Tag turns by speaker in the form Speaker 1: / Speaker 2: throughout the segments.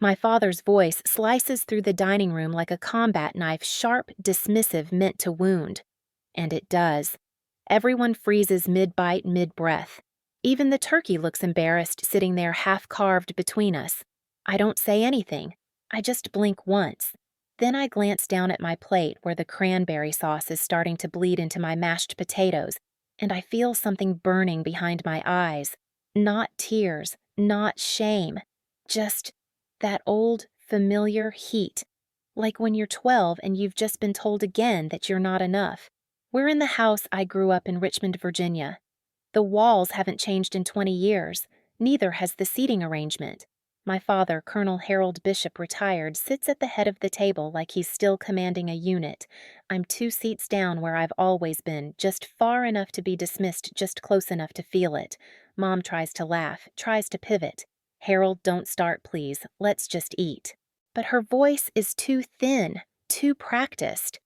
Speaker 1: My father's voice slices through the dining room like a combat knife, sharp, dismissive, meant to wound. And it does. Everyone freezes mid-bite, mid-breath. Even the turkey looks embarrassed, sitting there half-carved between us. I don't say anything. I just blink once. Then I glance down at my plate where the cranberry sauce is starting to bleed into my mashed potatoes, and I feel something burning behind my eyes. Not tears, not shame, just that old, familiar heat. Like when you're 12 and you've just been told again that you're not enough. We're in the house I grew up in Richmond, Virginia. The walls haven't changed in 20 years. Neither has the seating arrangement. My father, Colonel Harold Bishop, retired, sits at the head of the table like he's still commanding a unit. I'm 2 seats down where I've always been, just far enough to be dismissed, just close enough to feel it. Mom tries to laugh, tries to pivot. Harold, don't start, please. Let's just eat. But her voice is too thin, too practiced.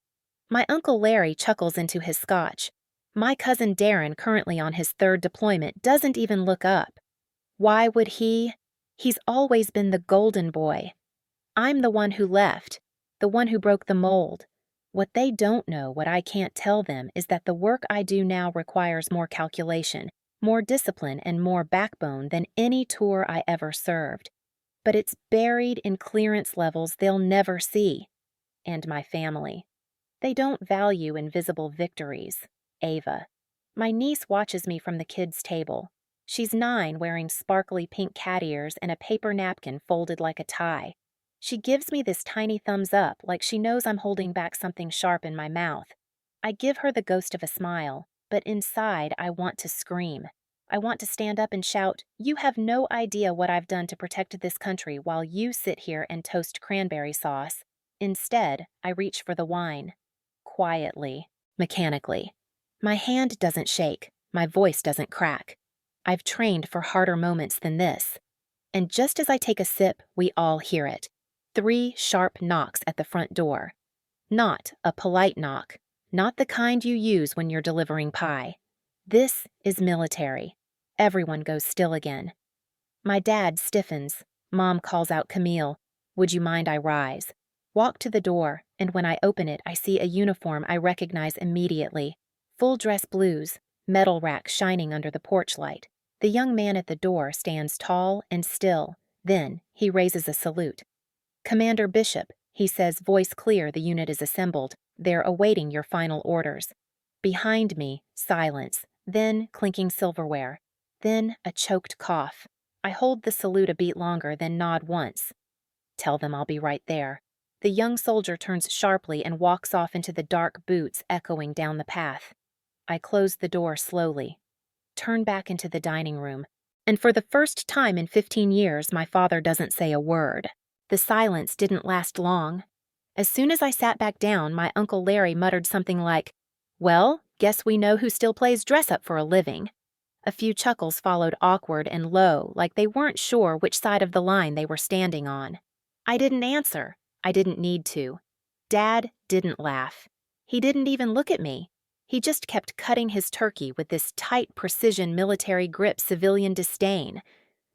Speaker 1: My Uncle Larry chuckles into his scotch. My cousin Darren, currently on his 3rd deployment, doesn't even look up. Why would he? He's always been the golden boy. I'm the one who left, the one who broke the mold. What they don't know, what I can't tell them, is that the work I do now requires more calculation, more discipline, and more backbone than any tour I ever served. But it's buried in clearance levels they'll never see. And my family. They don't value invisible victories. Ava. My niece watches me from the kids' table. She's 9, wearing sparkly pink cat ears and a paper napkin folded like a tie. She gives me this tiny thumbs up, like she knows I'm holding back something sharp in my mouth. I give her the ghost of a smile, but inside I want to scream. I want to stand up and shout, "You have no idea what I've done to protect this country while you sit here and toast cranberry sauce." Instead, I reach for the wine. Quietly, mechanically. My hand doesn't shake, my voice doesn't crack. I've trained for harder moments than this. And just as I take a sip, we all hear it. 3 sharp knocks at the front door. Not a polite knock, not the kind you use when you're delivering pie. This is military. Everyone goes still again. My dad stiffens. Mom calls out Camille. Would you mind I rise? Walk to the door, and when I open it, I see a uniform I recognize immediately. Full dress blues, metal rack shining under the porch light. The young man at the door stands tall and still. Then he raises a salute. "Commander Bishop," he says, voice clear, the unit is assembled. They're awaiting your final orders. Behind me, silence, then clinking silverware, then a choked cough. I hold the salute a beat longer, then nod once. Tell them I'll be right there. The young soldier turns sharply and walks off into the dark boots echoing down the path. I close the door slowly, turn back into the dining room, and for the first time in 15 years, my father doesn't say a word. The silence didn't last long. As soon as I sat back down, my Uncle Larry muttered something like, "Well, guess we know who still plays dress-up for a living." A few chuckles followed, awkward and low, like they weren't sure which side of the line they were standing on. I didn't answer. I didn't need to. Dad didn't laugh. He didn't even look at me. He just kept cutting his turkey with this tight precision military grip civilian disdain.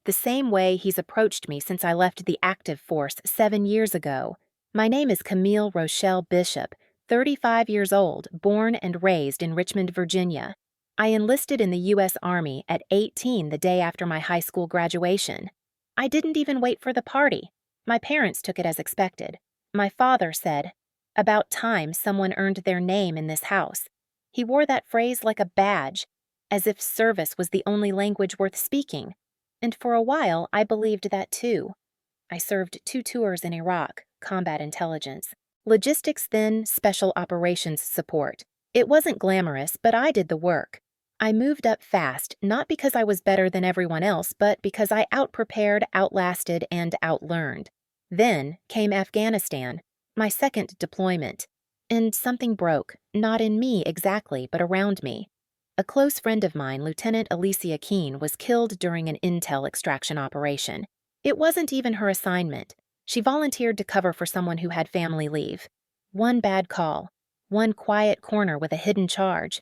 Speaker 1: The same way he's approached me since I left the active force 7 years ago. My name is Camille Rochelle Bishop, 35 years old, born and raised in Richmond, Virginia. I enlisted in the U.S. Army at 18 the day after my high school graduation. I didn't even wait for the party. My parents took it as expected. My father said, "About time someone earned their name in this house." He wore that phrase like a badge, as if service was the only language worth speaking. And for a while, I believed that too. I served 2 tours in Iraq, combat intelligence. Logistics, then special operations support. It wasn't glamorous, but I did the work. I moved up fast, not because I was better than everyone else, but because I outprepared, outlasted, and outlearned. Then came Afghanistan, my 2nd deployment. And something broke, not in me exactly, but around me. A close friend of mine, Lieutenant Alicia Keene, was killed during an intel extraction operation. It wasn't even her assignment. She volunteered to cover for someone who had family leave. One bad call, one quiet corner with a hidden charge,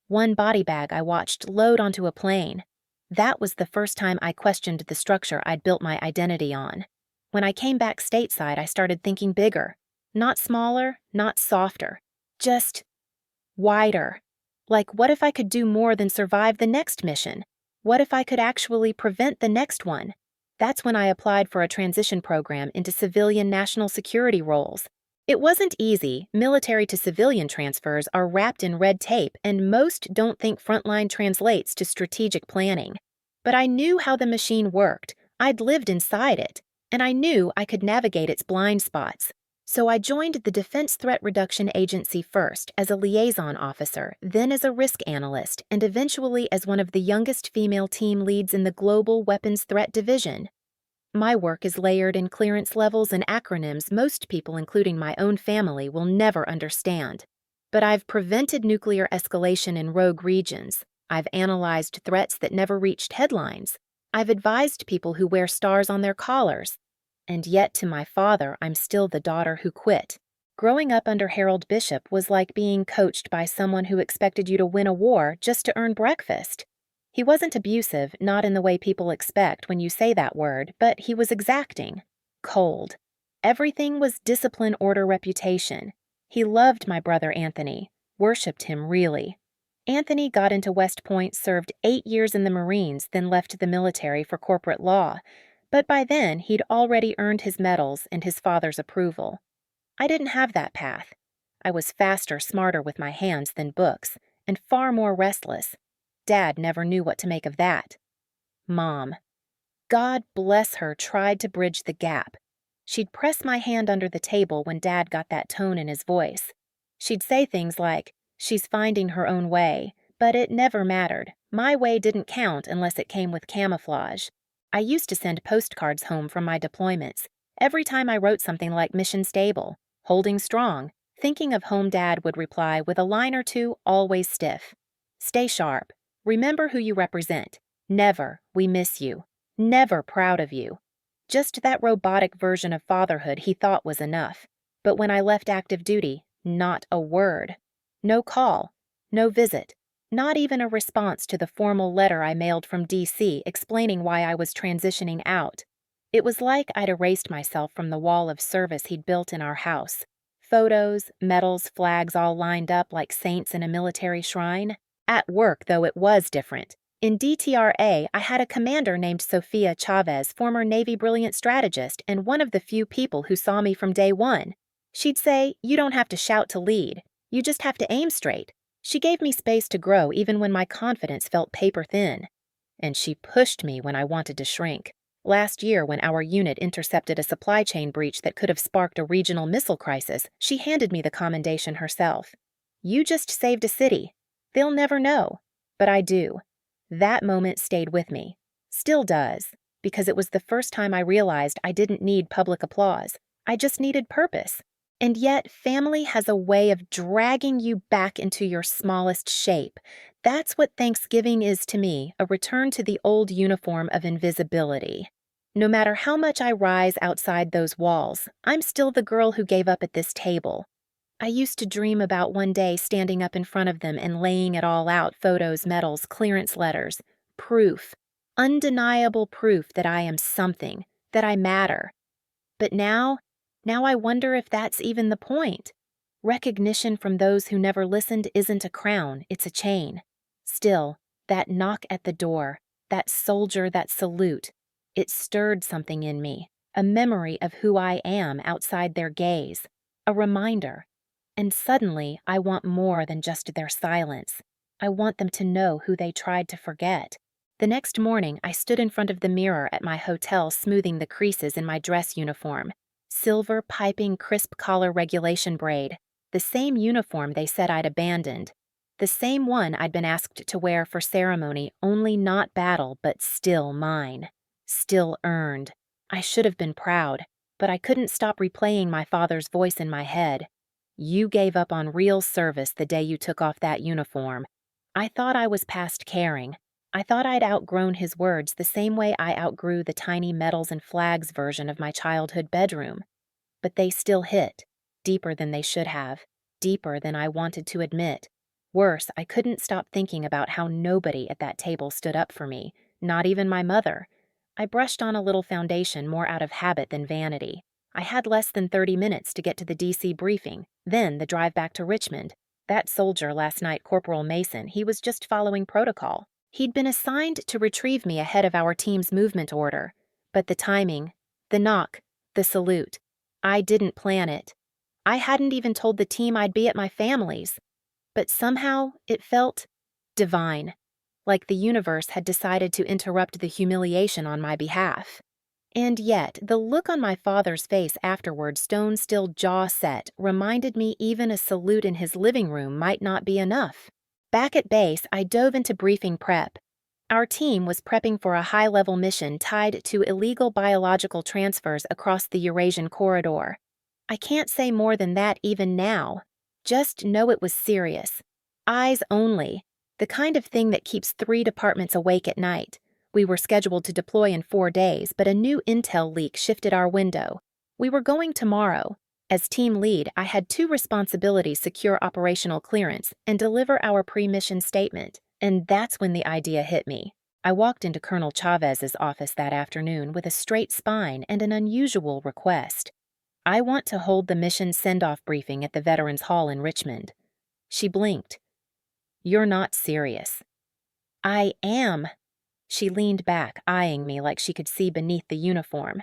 Speaker 1: one body bag I watched load onto a plane. That was the first time I questioned the structure I'd built my identity on. When I came back stateside, I started thinking bigger. Not smaller, not softer. Just wider. Like, what if I could do more than survive the next mission? What if I could actually prevent the next one? That's when I applied for a transition program into civilian national security roles. It wasn't easy. Military to civilian transfers are wrapped in red tape, and most don't think frontline translates to strategic planning. But I knew how the machine worked. I'd lived inside it, and I knew I could navigate its blind spots. So I joined the Defense Threat Reduction Agency first as a liaison officer, then as a risk analyst, and eventually as one of the youngest female team leads in the Global Weapons Threat Division. My work is layered in clearance levels and acronyms most people, including my own family, will never understand. But I've prevented nuclear escalation in rogue regions. I've analyzed threats that never reached headlines. I've advised people who wear stars on their collars. And yet, to my father, I'm still the daughter who quit. Growing up under Harold Bishop was like being coached by someone who expected you to win a war just to earn breakfast. He wasn't abusive, not in the way people expect when you say that word, but he was exacting, cold. Everything was discipline, order, reputation. He loved my brother Anthony, worshipped him really. Anthony got into West Point, served 8 years in the Marines, then left the military for corporate law. But by then, he'd already earned his medals and his father's approval. I didn't have that path. I was faster, smarter with my hands than books, and far more restless. Dad never knew what to make of that. Mom, God bless her, tried to bridge the gap. She'd press my hand under the table when Dad got that tone in his voice. She'd say things like, "She's finding her own way," but it never mattered. My way didn't count unless it came with camouflage. I used to send postcards home from my deployments. Every time I wrote something like "Mission Stable," "Holding Strong," thinking of home, Dad would reply with a line or two, always stiff. "Stay sharp. Remember who you represent. Never, we miss you. Never proud of you." Just that robotic version of fatherhood he thought was enough. But when I left active duty, not a word. No call. No visit. Not even a response to the formal letter I mailed from D.C. explaining why I was transitioning out. It was like I'd erased myself from the wall of service he'd built in our house. Photos, medals, flags all lined up like saints in a military shrine. At work, though, it was different. In DTRA, I had a commander named Sofia Chavez, former Navy brilliant strategist and one of the few people who saw me from day one. She'd say, "You don't have to shout to lead. You just have to aim straight." She gave me space to grow even when my confidence felt paper thin. And she pushed me when I wanted to shrink. Last year, when our unit intercepted a supply chain breach that could have sparked a regional missile crisis, she handed me the commendation herself. "You just saved a city. They'll never know. But I do." That moment stayed with me. Still does, because it was the first time I realized I didn't need public applause. I just needed purpose. And yet, family has a way of dragging you back into your smallest shape. That's what Thanksgiving is to me, a return to the old uniform of invisibility. No matter how much I rise outside those walls, I'm still the girl who gave up at this table. I used to dream about one day standing up in front of them and laying it all out: photos, medals, clearance letters, proof, undeniable proof that I am something, that I matter. But now I wonder if that's even the point. Recognition from those who never listened isn't a crown, it's a chain. Still, that knock at the door, that soldier, that salute, it stirred something in me, a memory of who I am outside their gaze, a reminder. And suddenly, I want more than just their silence. I want them to know who they tried to forget. The next morning, I stood in front of the mirror at my hotel, smoothing the creases in my dress uniform. Silver, piping, crisp collar regulation braid. The same uniform they said I'd abandoned. The same one I'd been asked to wear for ceremony, only not battle, but still mine. Still earned. I should have been proud, but I couldn't stop replaying my father's voice in my head. "You gave up on real service the day you took off that uniform." I thought I was past caring. I thought I'd outgrown his words the same way I outgrew the tiny medals and flags version of my childhood bedroom. But they still hit, deeper than they should have, deeper than I wanted to admit. Worse, I couldn't stop thinking about how nobody at that table stood up for me, not even my mother. I brushed on a little foundation more out of habit than vanity. I had less than 30 minutes to get to the DC briefing, then the drive back to Richmond. That soldier last night, Corporal Mason, he was just following protocol. He'd been assigned to retrieve me ahead of our team's movement order. But the timing, the knock, the salute, I didn't plan it. I hadn't even told the team I'd be at my family's. But somehow it felt divine, like the universe had decided to interrupt the humiliation on my behalf. And yet, the look on my father's face afterward, stone-still jaw set, reminded me even a salute in his living room might not be enough. Back at base, I dove into briefing prep. Our team was prepping for a high-level mission tied to illegal biological transfers across the Eurasian corridor. I can't say more than that even now. Just know it was serious. Eyes only. The kind of thing that keeps 3 departments awake at night. We were scheduled to deploy in 4 days, but a new intel leak shifted our window. We were going tomorrow. As team lead, I had 2 responsibilities: secure operational clearance and deliver our pre-mission statement. And that's when the idea hit me. I walked into Colonel Chavez's office that afternoon with a straight spine and an unusual request. I want to hold the mission send-off briefing at the Veterans Hall in Richmond. She blinked. You're not serious. I am. She leaned back, eyeing me like she could see beneath the uniform.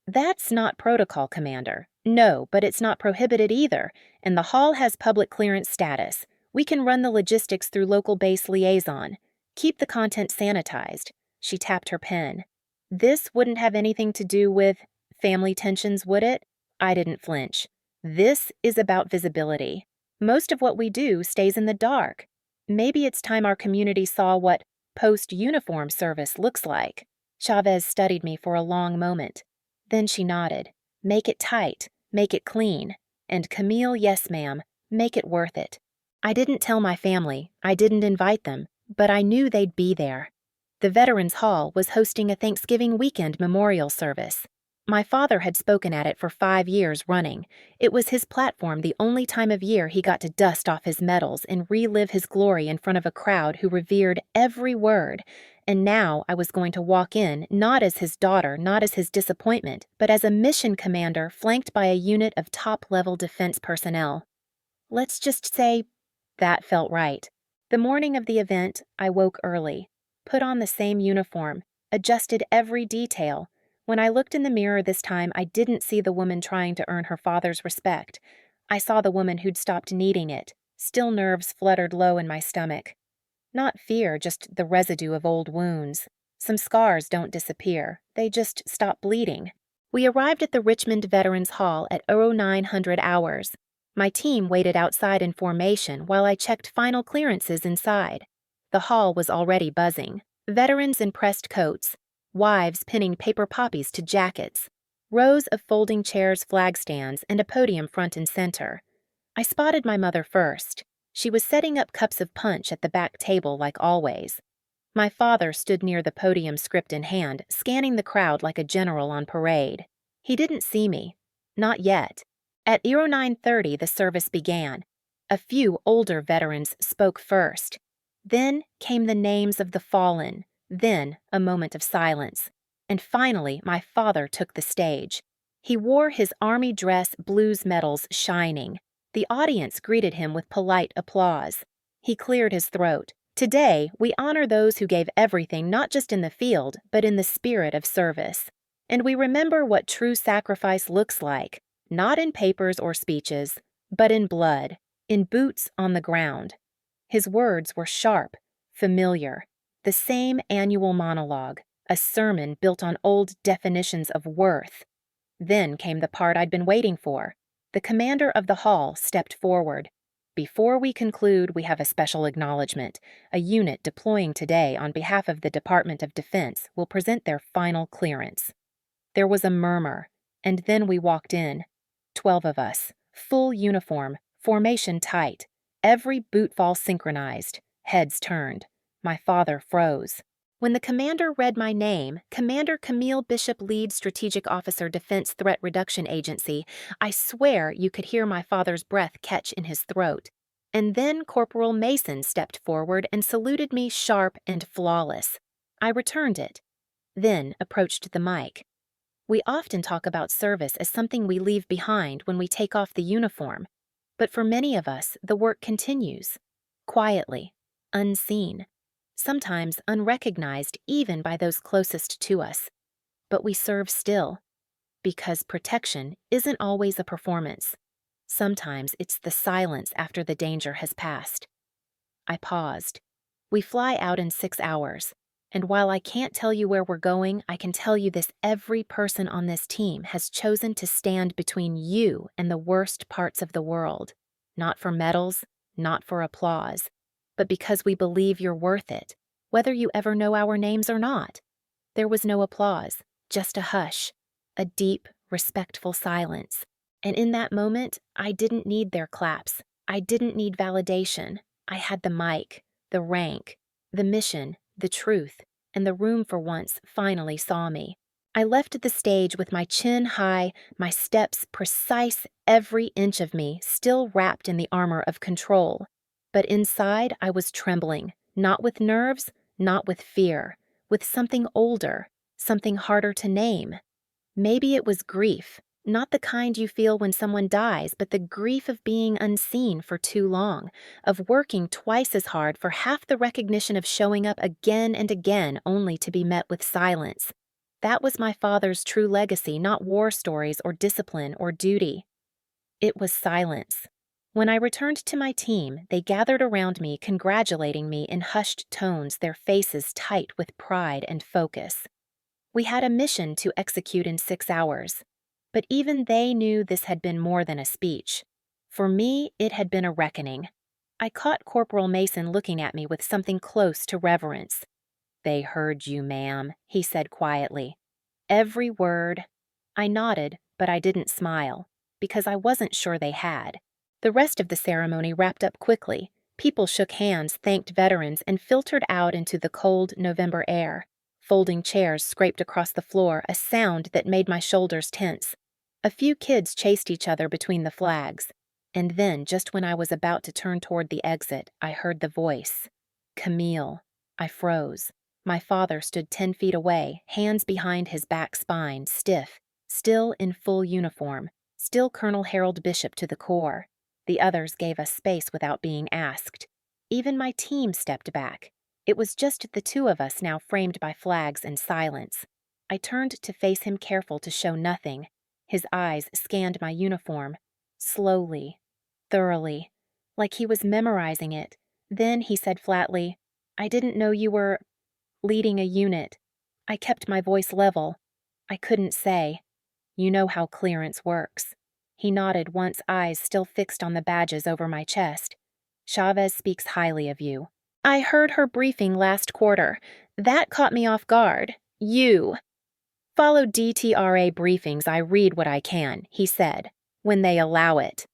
Speaker 1: That's not protocol, Commander. No, but it's not prohibited either, and the hall has public clearance status. We can run the logistics through local base liaison. Keep the content sanitized. She tapped her pen. This wouldn't have anything to do with family tensions, would it? I didn't flinch. This is about visibility. Most of what we do stays in the dark. Maybe it's time our community saw what post-uniform service looks like. Chavez studied me for a long moment. Then she nodded. Make it tight. Make it clean. And Camille, yes ma'am, make it worth it. I didn't tell my family. I didn't invite them. But I knew they'd be there. The Veterans Hall was hosting a Thanksgiving weekend memorial service. My father had spoken at it for 5 years running. It was his platform, the only time of year he got to dust off his medals and relive his glory in front of a crowd who revered every word. And now I was going to walk in, not as his daughter, not as his disappointment, but as a mission commander flanked by a unit of top-level defense personnel. Let's just say that felt right. The morning of the event, I woke early, put on the same uniform, adjusted every detail. When I looked in the mirror this time, I didn't see the woman trying to earn her father's respect. I saw the woman who'd stopped needing it. Still nerves fluttered low in my stomach. Not fear, just the residue of old wounds. Some scars don't disappear. They just stop bleeding. We arrived at the Richmond Veterans Hall at 0900 hours. My team waited outside in formation while I checked final clearances inside. The hall was already buzzing. Veterans in pressed coats. Wives pinning paper poppies to jackets, rows of folding chairs, flag stands, and a podium front and center. I spotted my mother first. She was setting up cups of punch at the back table like always. My father stood near the podium, script in hand, scanning the crowd like a general on parade. He didn't see me. Not yet. At 0930, the service began. A few older veterans spoke first. Then came the names of the fallen. Then a moment of silence. And finally, my father took the stage. He wore his army dress, blues medals shining. The audience greeted him with polite applause. He cleared his throat. Today, we honor those who gave everything not just in the field, but in the spirit of service. And we remember what true sacrifice looks like, not in papers or speeches, but in blood, in boots on the ground. His words were sharp, familiar. The same annual monologue, a sermon built on old definitions of worth. Then came the part I'd been waiting for. The commander of the hall stepped forward. Before we conclude, we have a special acknowledgement. A unit deploying today on behalf of the Department of Defense will present their final clearance. There was a murmur, and then we walked in. 12 of us, full uniform, formation tight, every bootfall synchronized, heads turned. My father froze. When the commander read my name, Commander Camille Bishop, Lead Strategic Officer, Defense Threat Reduction Agency, I swear you could hear my father's breath catch in his throat. And then Corporal Mason stepped forward and saluted me sharp and flawless. I returned it. then approached the mic. We often talk about service as something we leave behind when we take off the uniform, but for many of us, the work continues, quietly, unseen, sometimes unrecognized even by those closest to us. But we serve still, because protection isn't always a performance. Sometimes it's the silence after the danger has passed. I paused. We fly out in 6 hours, and while I can't tell you where we're going, I can tell you this: every person on this team has chosen to stand between you and the worst parts of the world. Not for medals, not for applause, but because we believe you're worth it, whether you ever know our names or not. There was no applause, just a hush, a deep, respectful silence. And in that moment, I didn't need their claps. I didn't need validation. I had the mic, the rank, the mission, the truth, and the room for once finally saw me. I left the stage with my chin high, my steps precise, every inch of me still wrapped in the armor of control. But inside, I was trembling, not with nerves, not with fear, with something older, something harder to name. Maybe it was grief, not the kind you feel when someone dies, but the grief of being unseen for too long, of working twice as hard for half the recognition of showing up again and again only to be met with silence. That was my father's true legacy, not war stories or discipline or duty. It was silence. When I returned to my team, they gathered around me, congratulating me in hushed tones, their faces tight with pride and focus. We had a mission to execute in 6 hours, but even they knew this had been more than a speech. For me, it had been a reckoning. I caught Corporal Mason looking at me with something close to reverence. "They heard you, ma'am," he said quietly. Every word. I nodded, but I didn't smile, because I wasn't sure they had. The rest of the ceremony wrapped up quickly. People shook hands, thanked veterans, and filtered out into the cold November air. Folding chairs scraped across the floor, a sound that made my shoulders tense. A few kids chased each other between the flags. And then, just when I was about to turn toward the exit, I heard the voice. "Camille." I froze. My father stood 10 feet away, hands behind his back spine, stiff, still in full uniform, still Colonel Harold Bishop to the core. The others gave us space without being asked. Even my team stepped back. It was just the two of us now, framed by flags and silence. I turned to face him, careful to show nothing. His eyes scanned my uniform, slowly, thoroughly, like he was memorizing it. Then he said flatly, "I didn't know you were leading a unit." I kept my voice level. I couldn't say, "You know how clearance works." He nodded once, eyes still fixed on the badges over my chest. "Chavez speaks highly of you. I heard her briefing last quarter. That caught me off guard. You." "Follow DTRA briefings. I read what I can," he said, "when they allow it."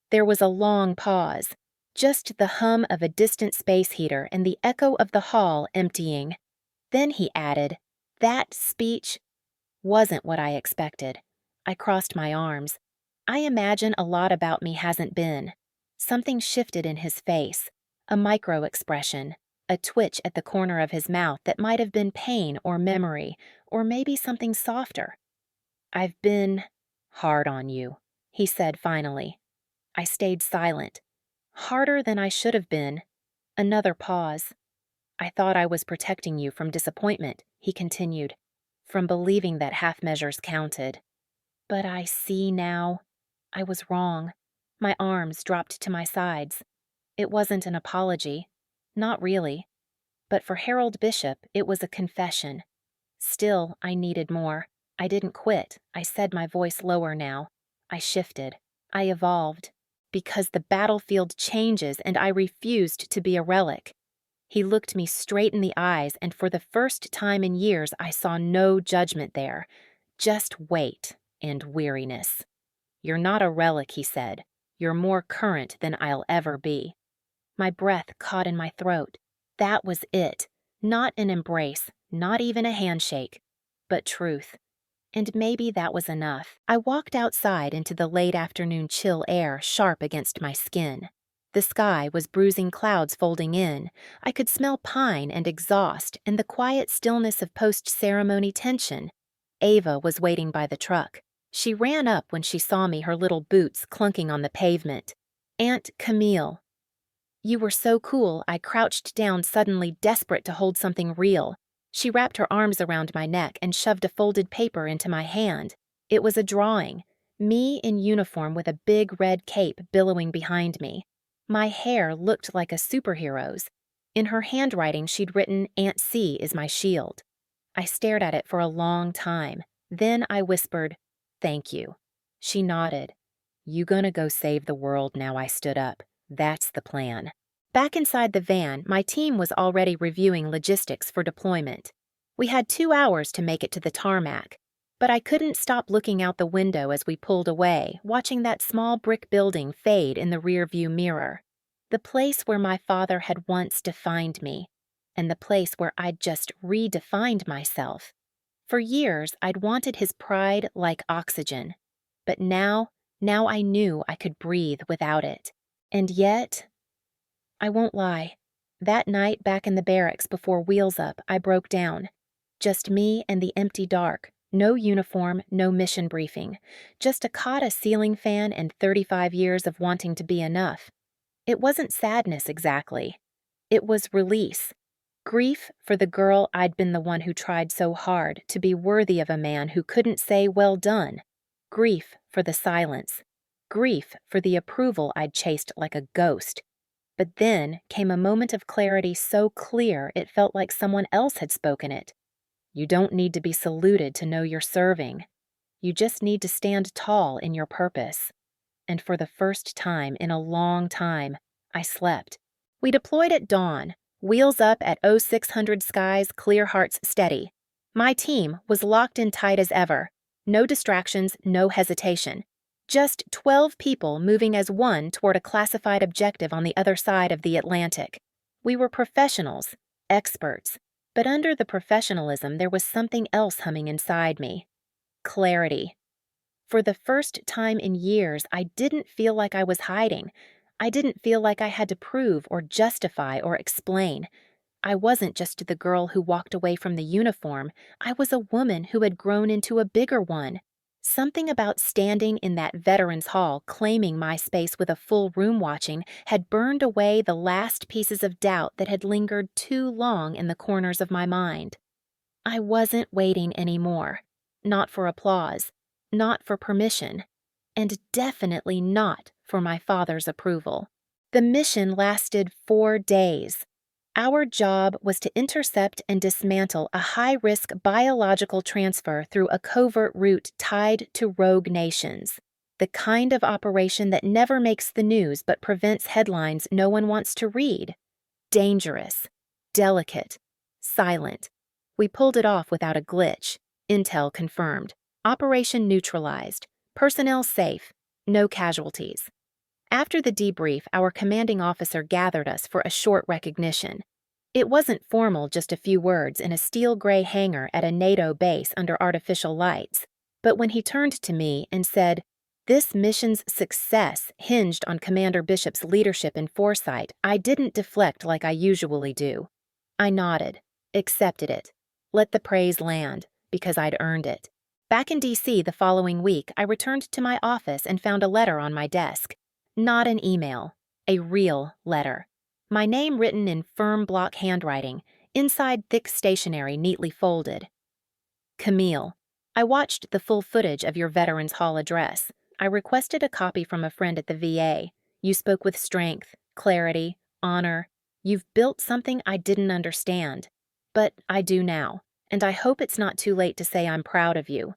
Speaker 1: There was a long pause, just the hum of a distant space heater and the echo of the hall emptying. Then he added, "That speech wasn't what I expected." I crossed my arms. I imagine a lot about me hasn't been. Something shifted in his face, a micro-expression, a twitch at the corner of his mouth that might have been pain or memory, or maybe something softer. "I've been hard on you," he said finally. I stayed silent. "Harder than I should have been." Another pause. "I thought I was protecting you from disappointment," he continued, "from believing that half measures counted. But I see now. I was wrong." My arms dropped to my sides. It wasn't an apology. Not really. But for Harold Bishop, it was a confession. Still, I needed more. I didn't quit. I said, my voice lower now. I shifted. I evolved. Because the battlefield changes and I refused to be a relic. He looked me straight in the eyes, and for the first time in years, I saw no judgment there. Just weight and weariness. "You're not a relic," he said. "You're more current than I'll ever be." My breath caught in my throat. That was it. Not an embrace, not even a handshake, but truth. And maybe that was enough. I walked outside into the late afternoon chill air, sharp against my skin. The sky was bruising clouds folding in. I could smell pine and exhaust and the quiet stillness of post-ceremony tension. Ava was waiting by the truck. She ran up when she saw me, her little boots clunking on the pavement. "Aunt Camille." "You were so cool," I crouched down, suddenly desperate to hold something real. She wrapped her arms around my neck and shoved a folded paper into my hand. It was a drawing. Me in uniform with a big red cape billowing behind me. My hair looked like a superhero's. In her handwriting, she'd written, "Aunt C is my shield." I stared at it for a long time. Then I whispered, "Thank you." She nodded. "You gonna go save the world now?" I stood up. "That's the plan." Back inside the van, my team was already reviewing logistics for deployment. We had 2 hours to make it to the tarmac, but I couldn't stop looking out the window as we pulled away, watching that small brick building fade in the rearview mirror. The place where my father had once defined me, and the place where I'd just redefined myself. For years, I'd wanted his pride like oxygen, but now I knew I could breathe without it. And yet, I won't lie, that night back in the barracks before Wheels Up, I broke down. Just me and the empty dark, no uniform, no mission briefing, just a cot, a ceiling fan, and 35 years of wanting to be enough. It wasn't sadness exactly. It was release. Grief for the girl I'd been the one who tried so hard to be worthy of a man who couldn't say well done. Grief for the silence. Grief for the approval I'd chased like a ghost. But then came a moment of clarity so clear it felt like someone else had spoken it. You don't need to be saluted to know you're serving. You just need to stand tall in your purpose. And for the first time in a long time, I slept. We deployed at dawn, wheels up at 0600 skies, clear hearts steady. My team was locked in tight as ever. No distractions, no hesitation. Just 12 people moving as one toward a classified objective on the other side of the Atlantic. We were professionals, experts, but under the professionalism there was something else humming inside me. Clarity. For the first time in years, I didn't feel like I was hiding. I didn't feel like I had to prove or justify or explain. I wasn't just the girl who walked away from the uniform. I was a woman who had grown into a bigger one. Something about standing in that veterans hall, claiming my space with a full room watching, had burned away the last pieces of doubt that had lingered too long in the corners of my mind. I wasn't waiting anymore. Not for applause. Not for permission. And definitely not for my father's approval. The mission lasted 4 days. Our job was to intercept and dismantle a high-risk biological transfer through a covert route tied to rogue nations. The kind of operation that never makes the news but prevents headlines no one wants to read. Dangerous. Delicate. Silent. We pulled it off without a glitch. Intel confirmed. Operation neutralized. Personnel safe. No casualties. After the debrief, our commanding officer gathered us for a short recognition. It wasn't formal, just a few words in a steel gray hangar at a NATO base under artificial lights. But when he turned to me and said, "This mission's success hinged on Commander Bishop's leadership and foresight," I didn't deflect like I usually do. I nodded, accepted it, let the praise land, because I'd earned it. Back in D.C. the following week, I returned to my office and found a letter on my desk. Not an email, a real letter. My name written in firm block handwriting, inside thick stationery neatly folded. Camille, I watched the full footage of your Veterans Hall address. I requested a copy from a friend at the VA. You spoke with strength, clarity, honor. You've built something I didn't understand. But I do now, and I hope it's not too late to say I'm proud of you.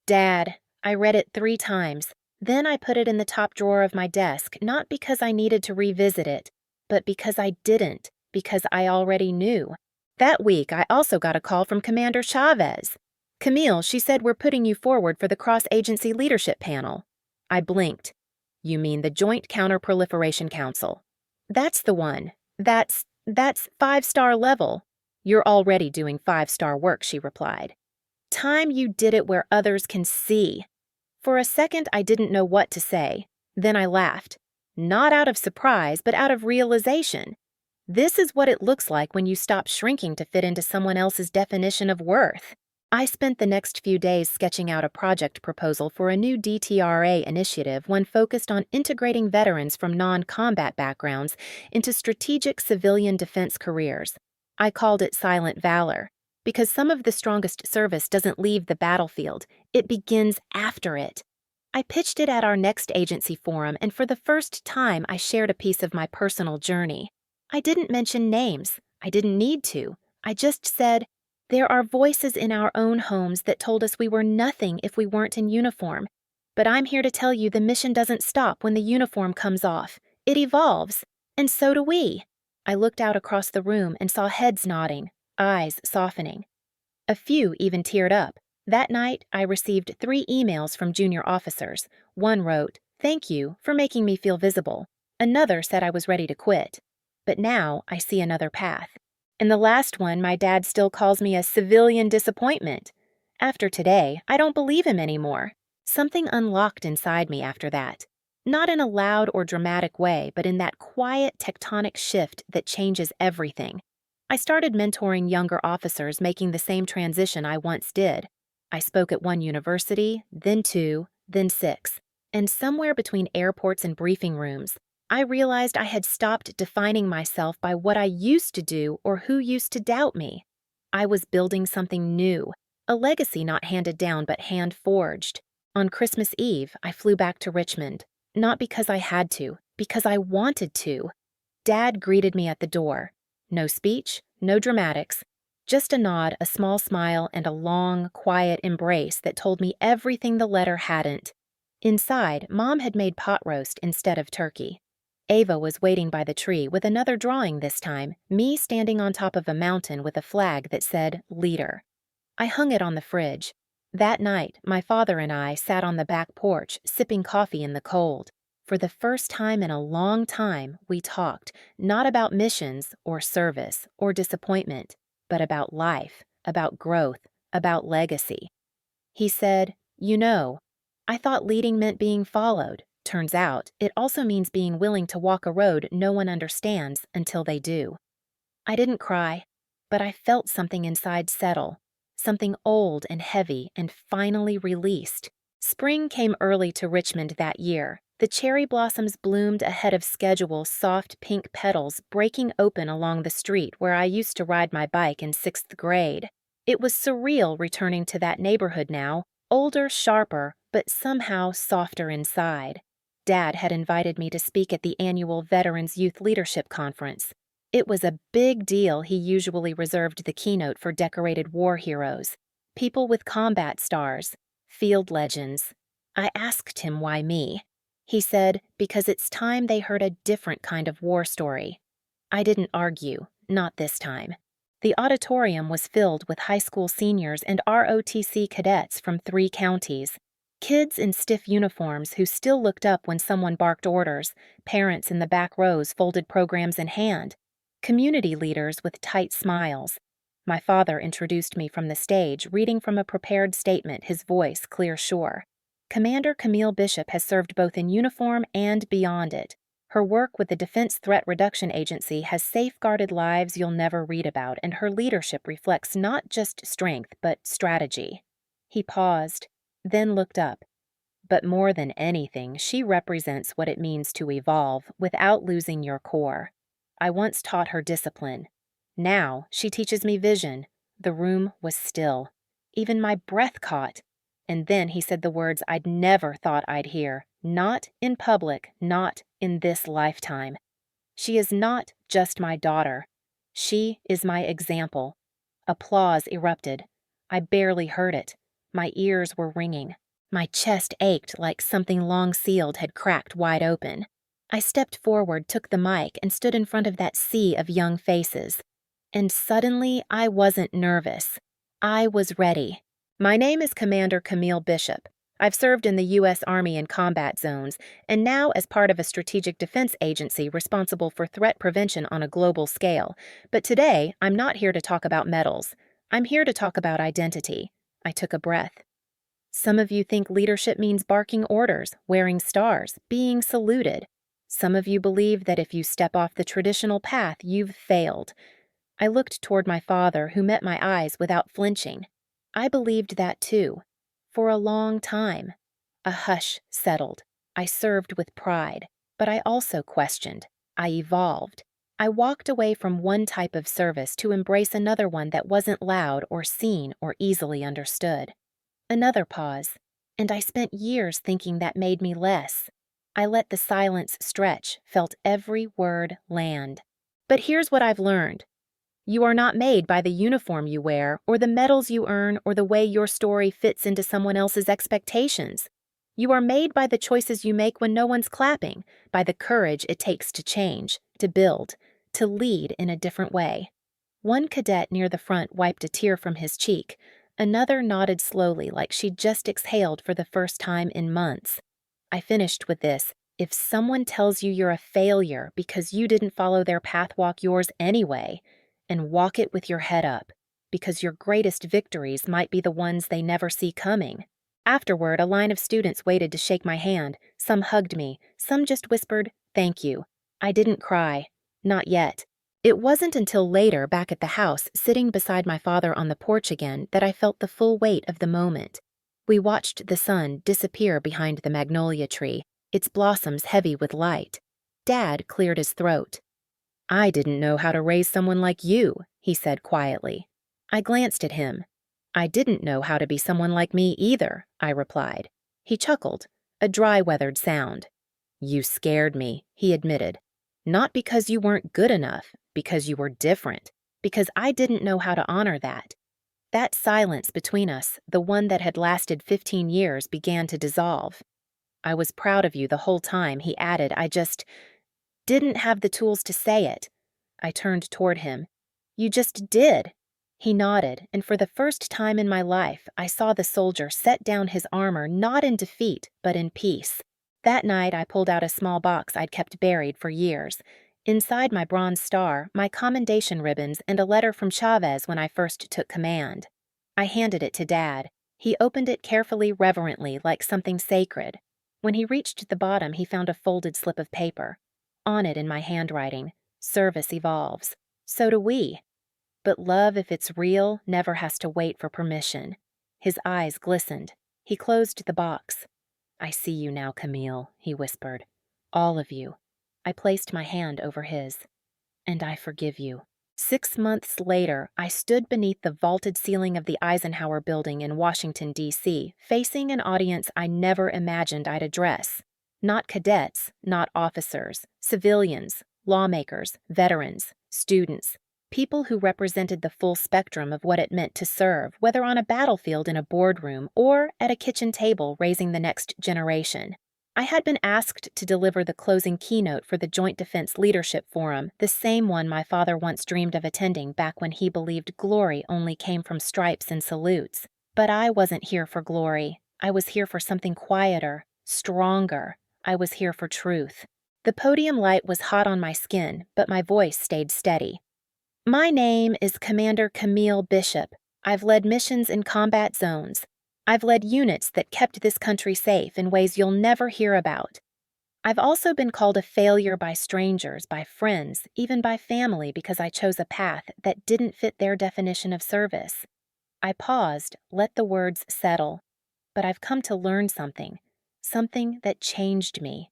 Speaker 1: Dad, I read it 3 times. Then I put it in the top drawer of my desk, not because I needed to revisit it, but because I didn't, because I already knew. That week, I also got a call from Commander Chavez. "Camille, she said we're putting you forward for the cross-agency leadership panel." I blinked. "You mean the Joint Counter-Proliferation Council?" "That's the one. That's 5-star level." "You're already doing 5-star work," she replied. "Time you did it where others can see." For a second, I didn't know what to say. Then I laughed. not out of surprise, but out of realization. This is what it looks like when you stop shrinking to fit into someone else's definition of worth. I spent the next few days sketching out a project proposal for a new DTRA initiative, one focused on integrating veterans from non-combat backgrounds into strategic civilian defense careers. I called it Silent Valor, because some of the strongest service doesn't leave the battlefield, it begins after it. I pitched it at our next agency forum, and for the first time I shared a piece of my personal journey. I didn't mention names. I didn't need to. I just said, there are voices in our own homes that told us we were nothing if we weren't in uniform. But I'm here to tell you the mission doesn't stop when the uniform comes off. It evolves. And so do we. I looked out across the room and saw heads nodding, eyes softening. A few even teared up. That night, I received 3 emails from junior officers. One wrote, "Thank you for making me feel visible." Another said I was ready to quit. But now I see another path. In the last one, my dad still calls me a civilian disappointment. After today, I don't believe him anymore. Something unlocked inside me after that. Not in a loud or dramatic way, but in that quiet tectonic shift that changes everything. I started mentoring younger officers making the same transition I once did. I spoke at one university, then 2, then 6. And somewhere between airports and briefing rooms, I realized I had stopped defining myself by what I used to do or who used to doubt me. I was building something new, a legacy not handed down but hand-forged. On Christmas Eve, I flew back to Richmond, not because I had to, because I wanted to. Dad greeted me at the door. No speech, no dramatics, just a nod, a small smile, and a long, quiet embrace that told me everything the letter hadn't. Inside, Mom had made pot roast instead of turkey. Ava was waiting by the tree with another drawing this time, me standing on top of a mountain with a flag that said Leader. I hung it on the fridge. That night, my father and I sat on the back porch, sipping coffee in the cold. For the first time in a long time, we talked, not about missions or service or disappointment, but about life, about growth, about legacy. He said, "You know, I thought leading meant being followed. Turns out, it also means being willing to walk a road no one understands until they do." I didn't cry, but I felt something inside settle, something old and heavy and finally released. Spring came early to Richmond that year. The cherry blossoms bloomed ahead of schedule, soft pink petals breaking open along the street where I used to ride my bike in 6th grade. It was surreal returning to that neighborhood now, older, sharper, but somehow softer inside. Dad had invited me to speak at the annual Veterans Youth Leadership Conference. It was a big deal. He usually reserved the keynote for decorated war heroes, people with combat stars, field legends. I asked him why me. He said, because it's time they heard a different kind of war story. I didn't argue, not this time. The auditorium was filled with high school seniors and ROTC cadets from 3 counties. Kids in stiff uniforms who still looked up when someone barked orders, parents in the back rows folded programs in hand, community leaders with tight smiles. My father introduced me from the stage, reading from a prepared statement, his voice clear sure. Commander Camille Bishop has served both in uniform and beyond it. Her work with the Defense Threat Reduction Agency has safeguarded lives you'll never read about, and her leadership reflects not just strength, but strategy. He paused, then looked up. But more than anything, she represents what it means to evolve without losing your core. I once taught her discipline. Now she teaches me vision. The room was still. Even my breath caught. And then he said the words I'd never thought I'd hear. Not in public, not in this lifetime. She is not just my daughter. She is my example. Applause erupted. I barely heard it. My ears were ringing. My chest ached like something long sealed had cracked wide open. I stepped forward, took the mic, and stood in front of that sea of young faces. And suddenly I wasn't nervous. I was ready. My name is Commander Camille Bishop. I've served in the U.S. Army in combat zones, and now as part of a strategic defense agency responsible for threat prevention on a global scale. But today, I'm not here to talk about medals. I'm here to talk about identity. I took a breath. Some of you think leadership means barking orders, wearing stars, being saluted. Some of you believe that if you step off the traditional path, you've failed. I looked toward my father, who met my eyes without flinching. I believed that too. For a long time. A hush settled. I served with pride, but I also questioned. I evolved. I walked away from one type of service to embrace another one that wasn't loud or seen or easily understood. Another pause, and I spent years thinking that made me less. I let the silence stretch, felt every word land. But here's what I've learned. You are not made by the uniform you wear, or the medals you earn, or the way your story fits into someone else's expectations. You are made by the choices you make when no one's clapping, by the courage it takes to change, to build, to lead in a different way. One cadet near the front wiped a tear from his cheek. Another nodded slowly, like she'd just exhaled for the first time in months. I finished with this. If someone tells you you're a failure because you didn't follow their path, walk yours anyway. And walk it with your head up, because your greatest victories might be the ones they never see coming. Afterward, a line of students waited to shake my hand. Some hugged me, some just whispered, "Thank you." I didn't cry. Not yet. It wasn't until later, back at the house, sitting beside my father on the porch again, that I felt the full weight of the moment. We watched the sun disappear behind the magnolia tree, its blossoms heavy with light. Dad cleared his throat. "I didn't know how to raise someone like you," he said quietly. I glanced at him. "I didn't know how to be someone like me either," I replied. He chuckled, a dry-weathered sound. "You scared me," he admitted. "Not because you weren't good enough, because you were different, because I didn't know how to honor that." That silence between us, the one that had lasted 15 years, began to dissolve. "I was proud of you the whole time," he added. "I just didn't have the tools to say it." I turned toward him. "You just did." He nodded, and for the first time in my life, I saw the soldier set down his armor not in defeat, but in peace. That night, I pulled out a small box I'd kept buried for years. Inside my bronze star, my commendation ribbons, and a letter from Chavez when I first took command. I handed it to Dad. He opened it carefully, reverently, like something sacred. When he reached the bottom, he found a folded slip of paper. On it, in my handwriting, "Service evolves. So do we. But love, if it's real, never has to wait for permission." His eyes glistened. He closed the box. "I see you now, Camille," he whispered. "All of you." I placed my hand over his. "And I forgive you." 6 months later, I stood beneath the vaulted ceiling of the Eisenhower Building in Washington, D.C., facing an audience I never imagined I'd address. Not cadets, not officers, civilians, lawmakers, veterans, students, people who represented the full spectrum of what it meant to serve, whether on a battlefield in a boardroom or at a kitchen table raising the next generation. I had been asked to deliver the closing keynote for the Joint Defense Leadership Forum, the same one my father once dreamed of attending back when he believed glory only came from stripes and salutes. But I wasn't here for glory. I was here for something quieter, stronger. I was here for truth. The podium light was hot on my skin, but my voice stayed steady. "My name is Commander Camille Bishop. I've led missions in combat zones. I've led units that kept this country safe in ways you'll never hear about. I've also been called a failure by strangers, by friends, even by family because I chose a path that didn't fit their definition of service." I paused, let the words settle. But I've come to learn something that changed me.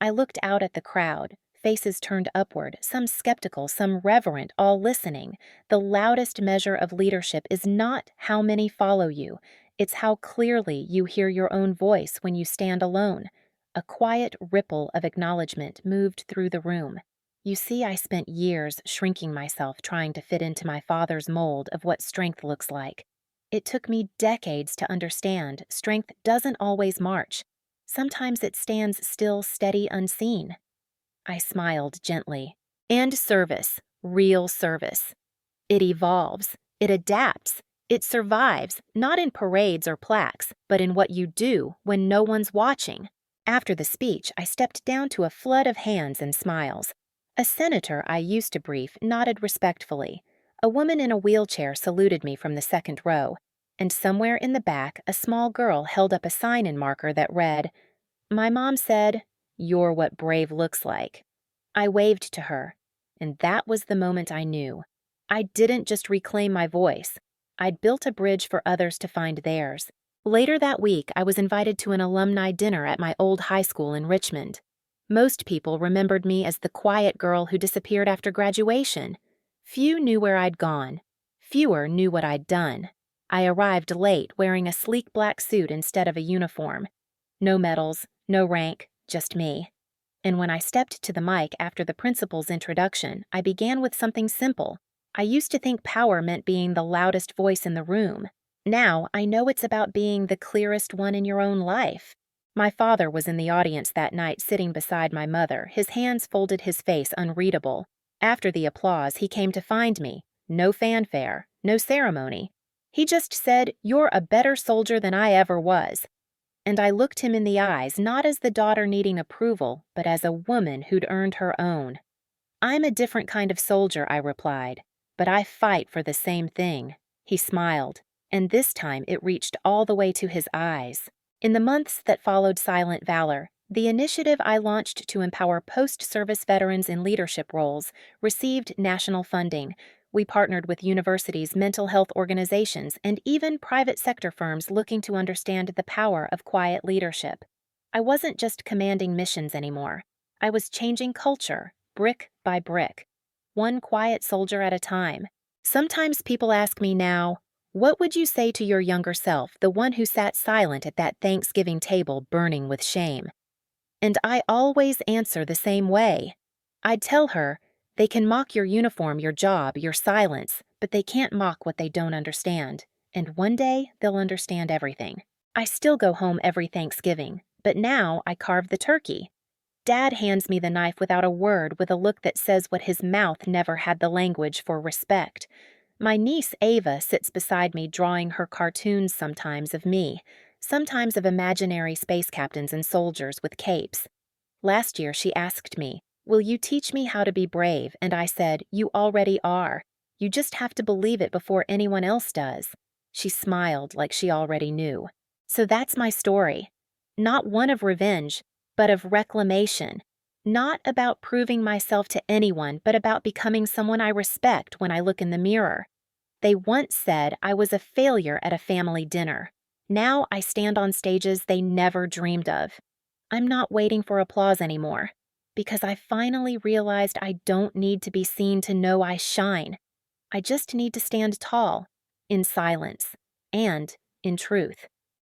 Speaker 1: I looked out at the crowd, faces turned upward, some skeptical, some reverent, all listening. The loudest measure of leadership is not how many follow you, it's how clearly you hear your own voice when you stand alone. A quiet ripple of acknowledgement moved through the room. You see, I spent years shrinking myself trying to fit into my father's mold of what strength looks like. It took me decades to understand strength doesn't always march. Sometimes it stands still, steady, unseen. I smiled gently. And service, real service. It evolves, it adapts, it survives, not in parades or plaques, but in what you do when no one's watching. After the speech, I stepped down to a flood of hands and smiles. A senator I used to brief nodded respectfully. A woman in a wheelchair saluted me from the second row, and somewhere in the back, a small girl held up a sign in marker that read, "My mom said, "You're what brave looks like." I waved to her, and that was the moment I knew. I didn't just reclaim my voice. I'd built a bridge for others to find theirs. Later that week, I was invited to an alumni dinner at my old high school in Richmond. Most people remembered me as the quiet girl who disappeared after graduation. Few knew where I'd gone. Fewer knew what I'd done. I arrived late, wearing a sleek black suit instead of a uniform. No medals, no rank, just me. And when I stepped to the mic after the principal's introduction, I began with something simple. I used to think power meant being the loudest voice in the room. Now I know it's about being the clearest one in your own life. My father was in the audience that night, sitting beside my mother, his hands folded, his face unreadable. After the applause, he came to find me. No fanfare, no ceremony. He just said, "You're a better soldier than I ever was." And I looked him in the eyes, not as the daughter needing approval, but as a woman who'd earned her own. "I'm a different kind of soldier," I replied, "but I fight for the same thing." He smiled, and this time it reached all the way to his eyes. In the months that followed Silent Valor, the initiative I launched to empower post-service veterans in leadership roles received national funding. We partnered with universities, mental health organizations, and even private sector firms looking to understand the power of quiet leadership. I wasn't just commanding missions anymore. I was changing culture, brick by brick, one quiet soldier at a time. Sometimes people ask me now, "What would you say to your younger self, the one who sat silent at that Thanksgiving table burning with shame?" And I always answer the same way. I'd tell her, "They can mock your uniform, your job, your silence, but they can't mock what they don't understand. And one day, they'll understand everything." I still go home every Thanksgiving, but now I carve the turkey. Dad hands me the knife without a word, with a look that says what his mouth never had the language for: respect. My niece Ava sits beside me, drawing her cartoons sometimes of me, sometimes of imaginary space captains and soldiers with capes. Last year she asked me, "Will you teach me how to be brave?" And I said, "You already are. You just have to believe it before anyone else does." She smiled like she already knew. So that's my story. Not one of revenge, but of reclamation. Not about proving myself to anyone, but about becoming someone I respect when I look in the mirror. They once said I was a failure at a family dinner. Now I stand on stages they never dreamed of. I'm not waiting for applause anymore, because I finally realized I don't need to be seen to know I shine. I just need to stand tall, in silence, and in truth.